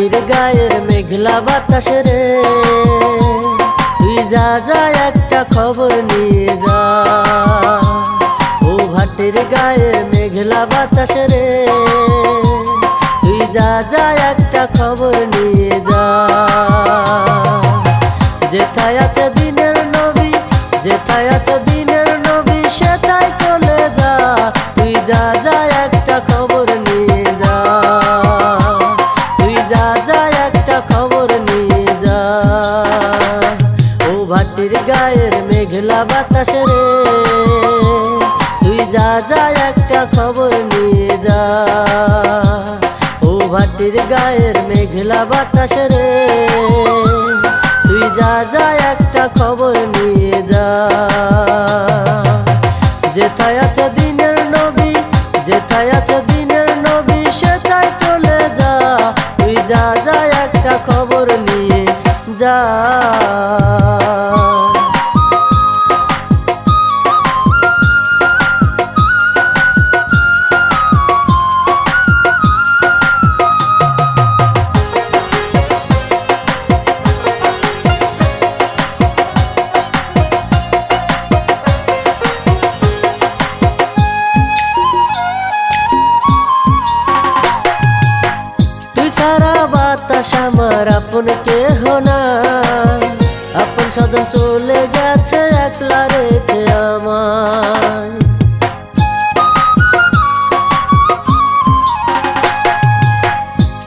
ভাটির গায়ের মেঘলা বাতাস রে, তুই যা যা একটা খবর নিয়ে যা। ও ভাটির গায়ের মেঘলা বাতাস রে, তুই যা যা একটা খবর নিয়ে যা। যেথায় আছে দিনের নবী, যেথায় আছে দিনের নবী, সেথায় চলে যা। তুই যা যা একটা খবর নিয়ে যা, তুই যা যা একটা খবর নিয়ে যা। ও ভাটির গায়ের মেঘলা বাতাস রে, তুই যা যা একটা খবর নিয়ে যা। ও ভাটির গায়ের মেঘলা বাতাস রে, তুই যা যা একটা খবর নিয়ে যা। যেথায় আছে দিনের নবী, যেথায় আছে দিনের নবী, সেথায় চলে যা। তুই যা যা একটা খবর নিয়ে যা। সারা বাতাস আমার আপন কেহ না, আপন স্বজন চলে গেছে একলা রেখে আমায়।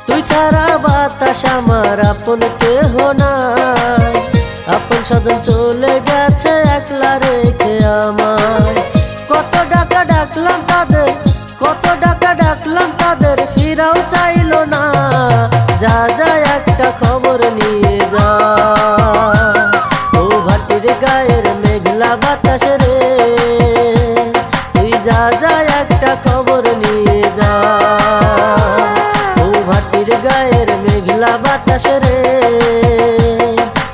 তুই সারা বাতাস আমার আপন কেহ না, আপন স্বজন চলে গেছে একলা রেখে আমায়। কত ডাকা ডাকলাম তাদের, কত ডাকা ডাকলাম তাদের, ফিরাও চাইলো না। যা যা একটা খবর নিয়ে যা। ও ভাটির গায়ের মেঘলা বাতাস রে, তুই যা যা একটা খবর নিয়ে যা। ও ভাটির গায়ের মেঘলা বাতাস রে,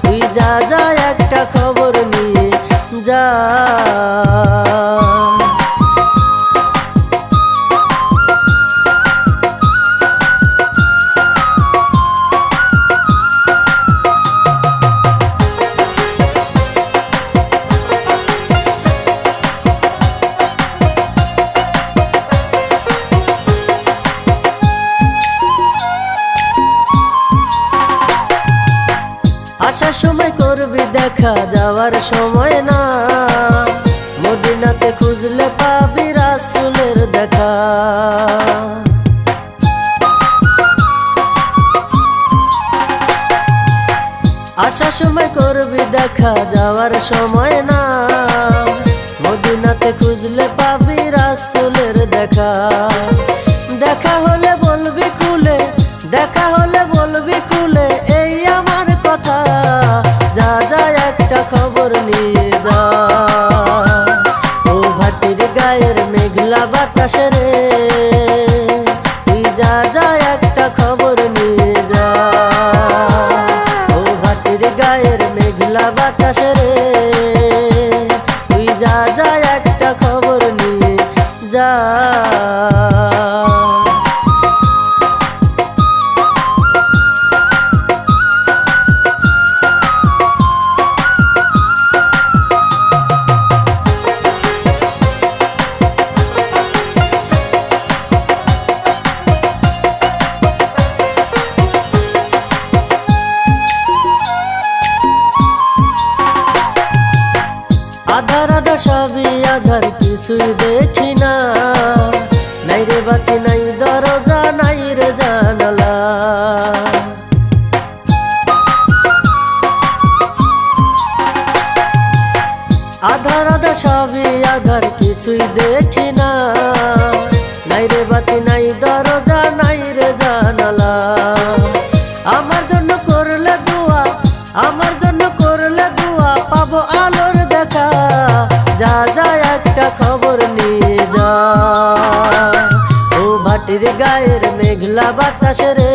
তুই যা যা একটা খবর নিয়ে যা। আসার সময় করবি দেখা, যাওয়ার সময় না। মদিনাতে খুঁজলে পাবি রাসূলের দেখা। আসার সময় করবি দেখা, যাওয়ার সময় না। মদিনাতে খুঁজলে পাবি রাসূলের দেখা। দেখা হলে বলবি খুলে, দেখা হলে বলবি খুলে, এই আমার কথা। যা যা একটা খবর নিয়ে যা। ও ভাটির গায়ের মেঘলা বাতাস রে, তুই যা যা একটা খবর নিয়ে যা। ও ভাটির গায়ের মেঘলা বাতাস রে, তুই যা যা একটা খবর নিয়ে যা। আধার আধার সবই আধার, কিছুই দেখি না। নাই রে বাতি, নাই দরজা, নাই রে জানালা। আধার আধার সবই আধার, কিছুই দেখি না। নাই রে বাতি, নাই দরজা, নাই রে জানালা। আমার জন্য করলে দোয়া, আমার জন্য করলে দোয়া, পাবো আলোর দেখা। যা যা একটা খবর নিয়ে যা। ও ভাটির গায়ের মেঘলা বাতাস রে,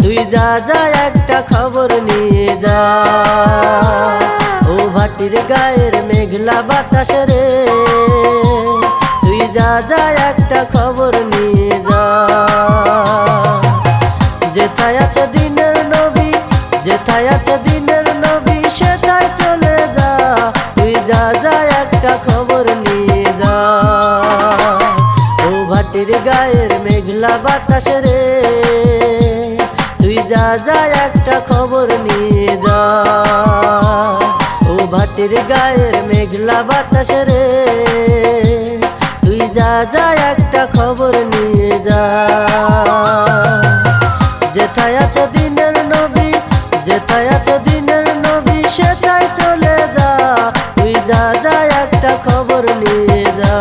তুই যা যা একটা খবর নিয়ে যা। ও ভাটির গায়ের মেঘলা বাতাস রে, তুই যা যা একটা খবর নিয়ে যা। যেথায় আছে দিনের নবী, যেথায় আছে দিনের নবী, সেথায় চলে যা, তুই যা যা একটা খবর নিয়ে যা। ও ভাটির গায়ের মেঘলা বাতাস রে, তুই যা যা একটা খবর নিয়ে যা। ও ভাটির গায়ের মেঘলা বাতাস রে, তুই যা যা একটা খবর নিয়ে যা। যেথায় আছে দিনের নবী, যেথায় আছে দিনের নবী, সেথায় চলে যা, তুই যা যা একটা খবর নিয়ে যা।